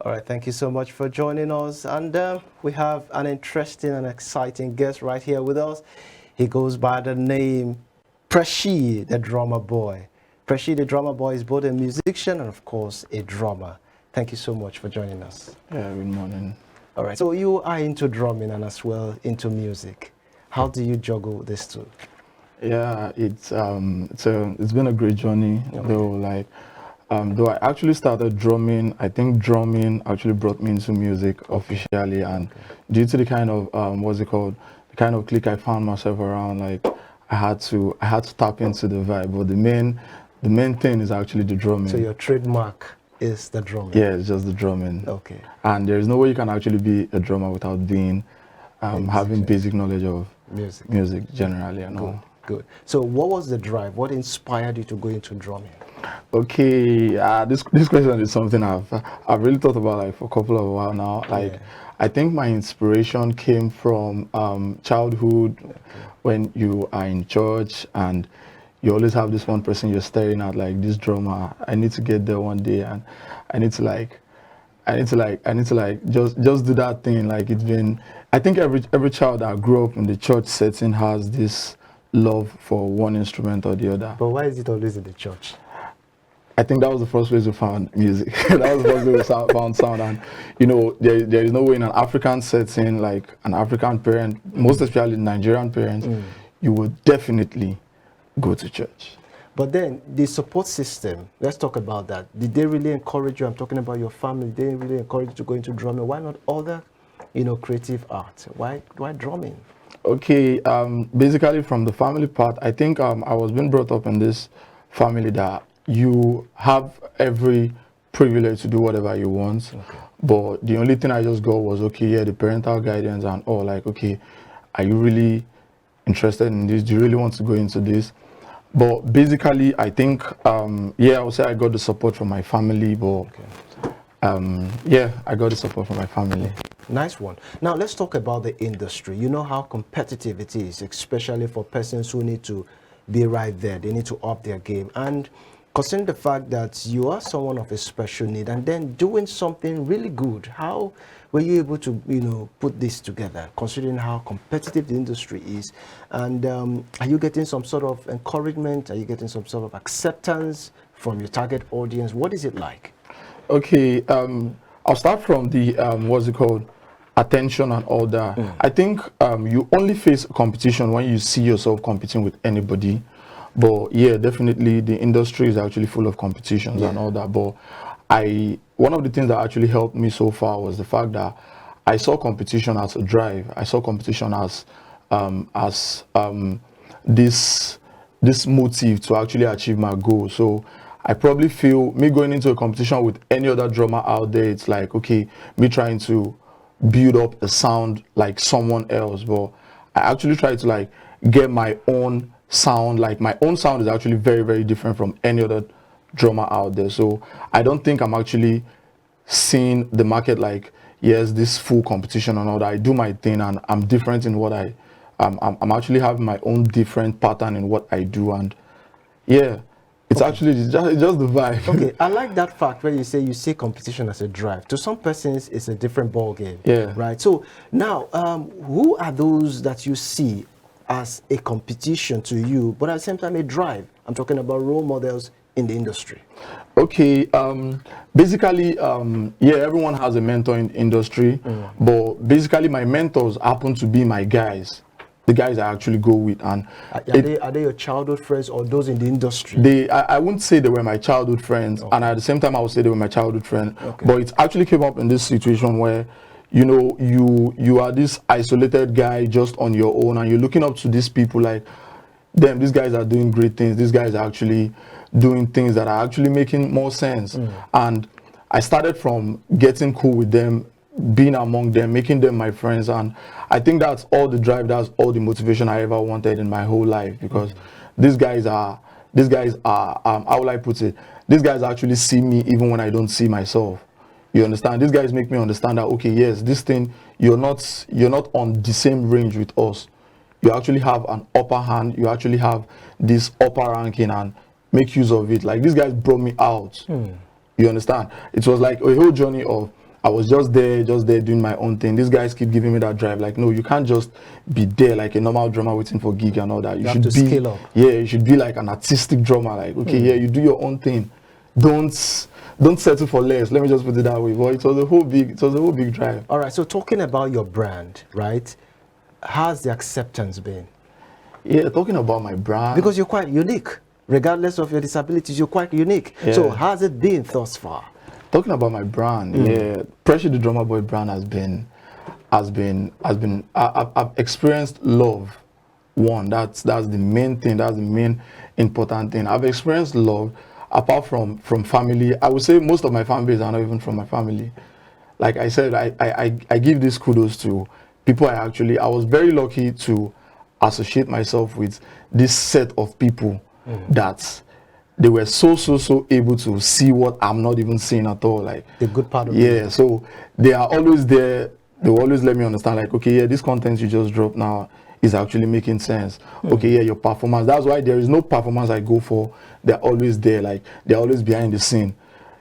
All right, thank you so much for joining us. And we have an interesting and exciting guest right here with us. He goes by the name Preshy the Drummer Boy. Preshy the Drummer Boy is both a musician and, of course, a drummer. Thank you so much for joining us. Yeah, good morning. All right, so you are into drumming and as well into music. How do you juggle these two? Yeah, it's been a great journey. Okay. Though I actually started drumming, I think drumming actually brought me into music officially, and due to the kind of the kind of clique I found myself around, like I had to tap into the vibe. But the main thing is actually the drumming. So your trademark is the drumming? Yeah, it's just the drumming. Okay. And there is no way you can actually be a drummer without being having basic knowledge of music generally and all. Good. So what was the drive? What inspired you to go into drumming? Okay, this question is something I've really thought about like for a couple of while now. Like, I think my inspiration came from childhood, when you are in church and you always have this one person you're staring at, like this drummer. I need to get there one day, and I need to just do that thing. Like, it's been, I think every child that grew up in the church setting has this love for one instrument or the other. But why is it always in the church? I think that was the first place we found music. That was the first way we found sound. And, you know, there is no way in an African setting, like an African parent, most especially Nigerian parents, you would definitely go to church. But then the support system, let's talk about that. Did they really encourage you? I'm talking about your family. Did they really encourage you to go into drumming? Why not other, creative art? Why drumming? Okay, basically from the family part, I think I was being brought up in this family that you have every privilege to do whatever you want. Okay. But the only thing I just got was, okay, yeah, the parental guidance and all, like, okay, are you really interested in this? Do you really want to go into this? But basically, I think, yeah, I would say I got the support from my family, but yeah, I got the support from my family. Nice one. Now, let's talk about the industry. You know how competitive it is, especially for persons who need to be right there. They need to up their game. And considering the fact that you are someone of a special need and then doing something really good, how were you able to, put this together, considering how competitive the industry is? And are you getting some sort of encouragement? Are you getting some sort of acceptance from your target audience? What is it like? Okay, I'll start from the, attention and all that. I think you only face competition when you see yourself competing with anybody. But yeah, definitely the industry is actually full of competitions and all that. But one of the things that actually helped me so far was the fact that I saw competition as a drive. I saw competition as this motive to actually achieve my goal. So I probably feel me going into a competition with any other drummer out there, it's like, okay, me trying to build up a sound like someone else. But I actually try to like get my own sound. Like, my own sound is actually very, very different from any other drummer out there. So I don't think I'm actually seeing the market like, yes, this full competition and all that. I do my thing and I'm different in what I'm actually having my own different pattern in what I do. And yeah, it's actually it's just the vibe. Okay, I like that fact where you say you see competition as a drive. To some persons, it's a different ball game. Yeah. Right. So now, who are those that you see as a competition to you, but at the same time a drive? I'm talking about role models in the industry. Okay. Basically, yeah, everyone has a mentor in the industry, but basically my mentors happen to be my guys. The guys I actually go with. And are they your childhood friends or those in the industry? I wouldn't say they were my childhood friends, and at the same time I would say they were my childhood friend. But it actually came up in this situation where, you are this isolated guy just on your own, and you're looking up to these people like, damn, these guys are doing great things. These guys are actually doing things that are actually making more sense. And I started from getting cool with them, being among them, making them my friends, and I think that's all the drive, that's all the motivation I ever wanted in my whole life, because these guys are how will I put it, these guys actually see me even when I don't see myself. You understand? These guys make me understand that, okay, yes, this thing, you're not on the same range with us. You actually have an upper hand, you actually have this upper ranking, and make use of it. Like, these guys brought me out. You understand? It was like a whole journey of I was just there doing my own thing. These guys keep giving me that drive. Like, no, you can't just be there like a normal drummer waiting for gig and all that. You should have to scale up. Yeah, you should be like an artistic drummer. Like, okay, yeah, you do your own thing. Don't settle for less. Let me just put it that way. But it was a whole big drive. All right. So talking about your brand, right? How's the acceptance been? Yeah, talking about my brand. Because you're quite unique. Regardless of your disabilities, you're quite unique. Yeah. So how's it been thus far? Talking about my brand, yeah, PreshyDDrummerBoi brand I've experienced love. One, that's the main thing. That's the main important thing. I've experienced love apart from family. I would say most of my fan base are not even from my family. Like I said, I give this kudos to people I was very lucky to associate myself with this set of people that they were so able to see what I'm not even seeing at all. Like the good part of it. So they are always there. They will always let me understand, like, okay, yeah, this content you just dropped now is actually making sense. Okay, yeah, your performance. That's why there is no performance I go for. They're always there, like they're always behind the scene.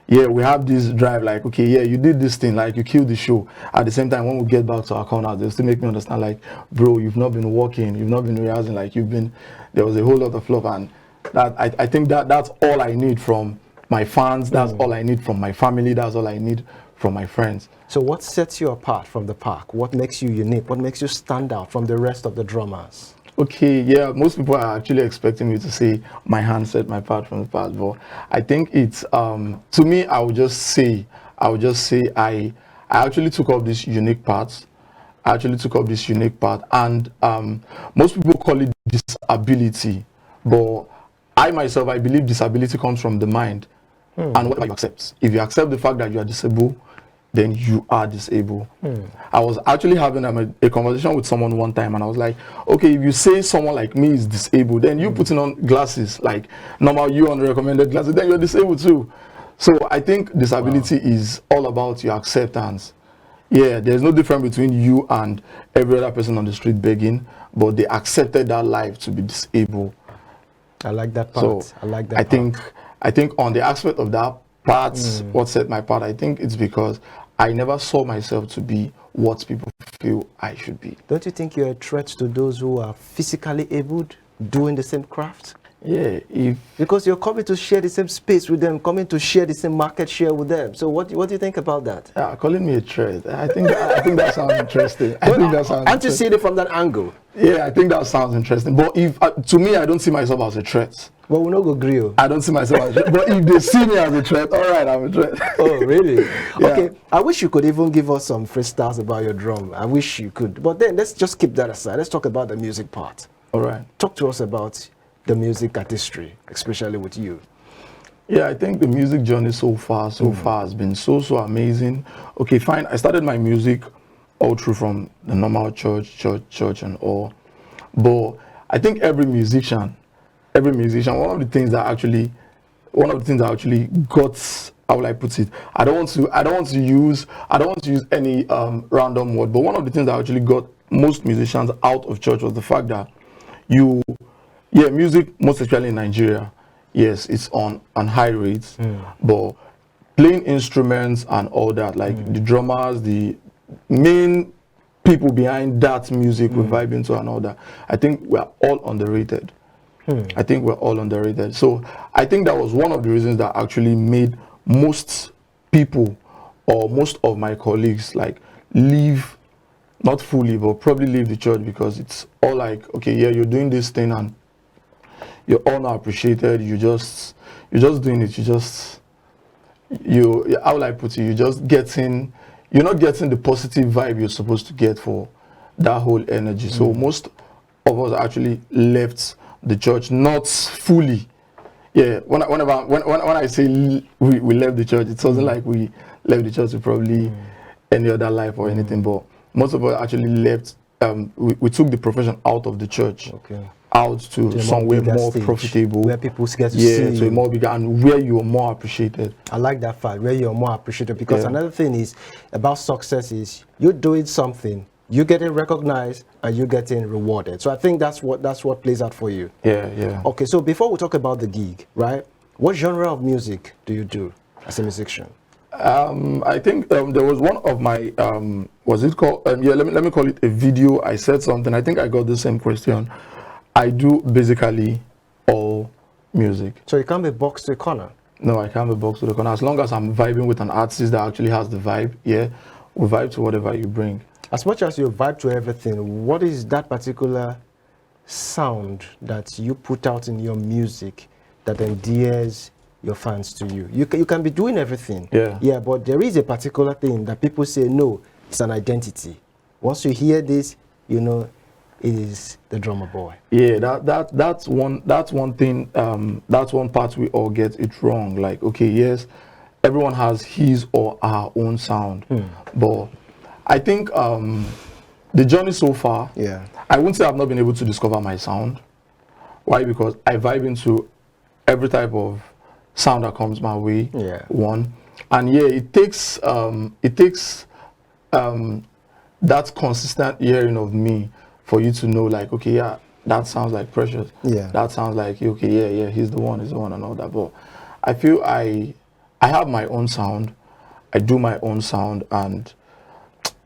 Yeah, we have this drive, like, okay, yeah, you did this thing, like you killed the show. At the same time, when we get back to our corner, they'll still make me understand, like, bro, you've not been working, you've not been rehearsing, like there was a whole lot of fluff, and that I think that's all I need from my fans, that's all I need from my family, that's all I need from my friends. So what sets you apart from the pack? What makes you unique? What makes you stand out from the rest of the drummers? Okay, yeah, most people are actually expecting me to say my hand set my part from the past, but I think it's to me, I would just say I actually took up this unique part. And most people call it disability, but I myself, I believe disability comes from the mind and whatever you accept. If you accept the fact that you are disabled, then you are disabled. I was actually having a conversation with someone one time, and I was like, okay, if you say someone like me is disabled, then you putting on glasses, like normal you on recommended glasses, then you're disabled too. So I think disability is all about your acceptance. Yeah, there's no difference between you and every other person on the street begging, but they accepted that life to be disabled. I like that part. So I like that I think on the aspect of that part, what set my part, I think it's because I never saw myself to be what people feel I should be. Don't you think you're a threat to those who are physically able doing the same craft? Yeah, because you're coming to share the same space with them, coming to share the same market share with them. So what do you think about that? Yeah, calling me a threat. I think that sounds interesting. Aren't you seeing it from that angle? Yeah, I think that sounds interesting. But if to me, I don't see myself as a threat. Well, we're not go grill. I don't see myself as a threat. But if they see me as a threat, all right, I'm a threat. Oh, really? Yeah. Okay. I wish you could even give us some freestyles about your drum. I wish you could. But then let's just keep that aside. Let's talk about the music part. All right. Talk to us about the music artistry, especially with you. Yeah, I think the music journey so far has been so amazing. Okay, fine. I started my music all through from the normal church and all. But I think every musician, one of the things that actually got, how will I put it? I don't want to use any random word, but one of the things that actually got most musicians out of church was the fact that music, most especially in Nigeria, yes, it's on high rates, but playing instruments and all that, like the drummers, the main people behind that music we're vibing to and all that, I think we're all underrated. So I think that was one of the reasons that actually made most people or most of my colleagues like leave, not fully, but probably leave the church, because it's all like, okay, yeah, you're doing this thing and you're all not appreciated. You're just doing it. How will I put it? You're not getting the positive vibe you're supposed to get for that whole energy. So most of us actually left the church, not fully. Yeah, when I say we left the church, it wasn't like we left the church to probably any other life or anything, but most of us actually left. We took the profession out of the church. Okay. Out to somewhere more profitable, where people get to see so more bigger and where you are more appreciated. I like that fact, where you're more appreciated, because another thing is about success is you're doing something, you're getting recognized and you're getting rewarded. So I think that's what plays out for you. Yeah. Okay, so before we talk about the gig, right? What genre of music do you do as a musician? I think there was one of my was it called yeah, let me call it a video. I said something. I think I got the same question. I do basically all music. So you can't be boxed to a corner? No, I can't be boxed to the corner. As long as I'm vibing with an artist that actually has the vibe, yeah, we vibe to whatever you bring. As much as you vibe to everything, what is that particular sound that you put out in your music that endears your fans to you? You can be doing everything. Yeah, but there is a particular thing that people say, no, it's an identity. Once you hear this, you know it is the drummer boy. Yeah, that's one thing, that's one part we all get it wrong. Like, okay, yes, everyone has his or her own sound, but I think the journey so far, yeah, I wouldn't say I've not been able to discover my sound. Why? Because I vibe into every type of sound that comes my way. Yeah. One, and yeah, it takes that consistent hearing of me for you to know, like, okay, yeah, that sounds like Precious. Yeah. That sounds like, okay, yeah, he's the one, and all that. But I feel I have my own sound. I do my own sound,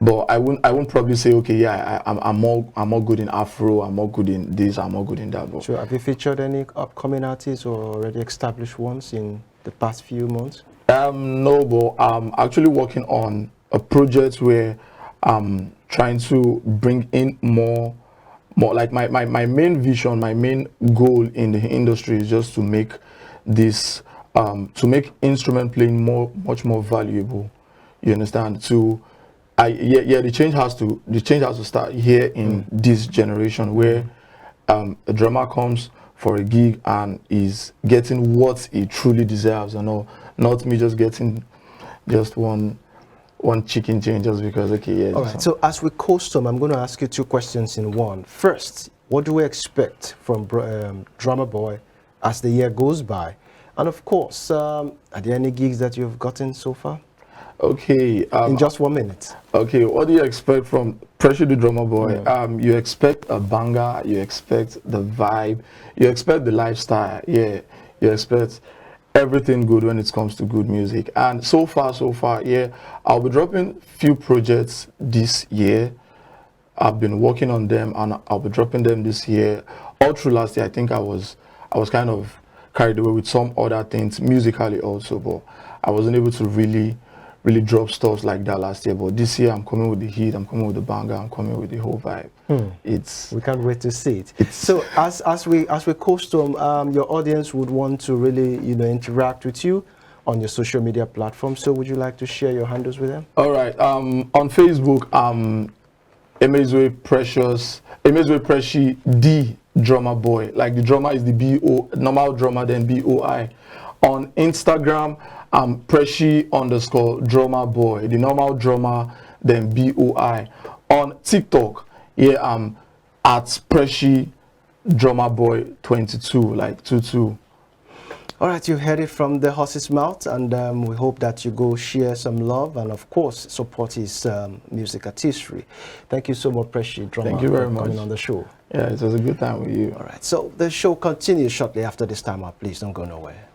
but I wouldn't probably say, okay, yeah, I'm more good in Afro, I'm more good in this, I'm more good in that. But so have you featured any upcoming artists or already established ones in the past few months? No, but I'm actually working on a project where I'm trying to bring in more like my main vision, my main goal in the industry is just to make this to make instrument playing much more valuable. You understand? The change has to start here in this generation where a drummer comes for a gig and is getting what he truly deserves, and all, not me just getting just one chicken change just because, okay, yeah. All right, so as we custom, I'm going to ask you two questions in one. First, what do we expect from Drummer Boy as the year goes by? And of course, are there any gigs that you've gotten so far? Okay. In just 1 minute. Okay, what do you expect from PreshyDDrummerBoi? Yeah. You expect a banger, you expect the vibe, you expect the lifestyle, yeah. You expect everything good when it comes to good music. And so far, yeah, I'll be dropping few projects this year. I've been working on them and I'll be dropping them this year. All through last year, I think I was kind of carried away with some other things musically also, but I wasn't able to really drop stuff like that last year. But this year I'm coming with the heat, I'm coming with the banger, I'm coming with the whole vibe. We can't wait to see it. So as we custom, your audience would want to really interact with you on your social media platforms. So would you like to share your handles with them? All right. On Facebook, PreshyDDrummerBoi. Like the drummer is the B-O, normal drummer, then B-O-I. On Instagram, Preshy_drummerBoi, the normal drummer, then B-O-I. On TikTok, yeah, I'm at PreshyDDrummerBoi22, like 22. All right, you heard it from the horse's mouth, and we hope that you go share some love and, of course, support his music artistry. Thank you so much, PreshyDDrummer. Thank you very much for coming on the show. Yeah, it was a good time with you. All right, so the show continues shortly after this time out. Please don't go nowhere.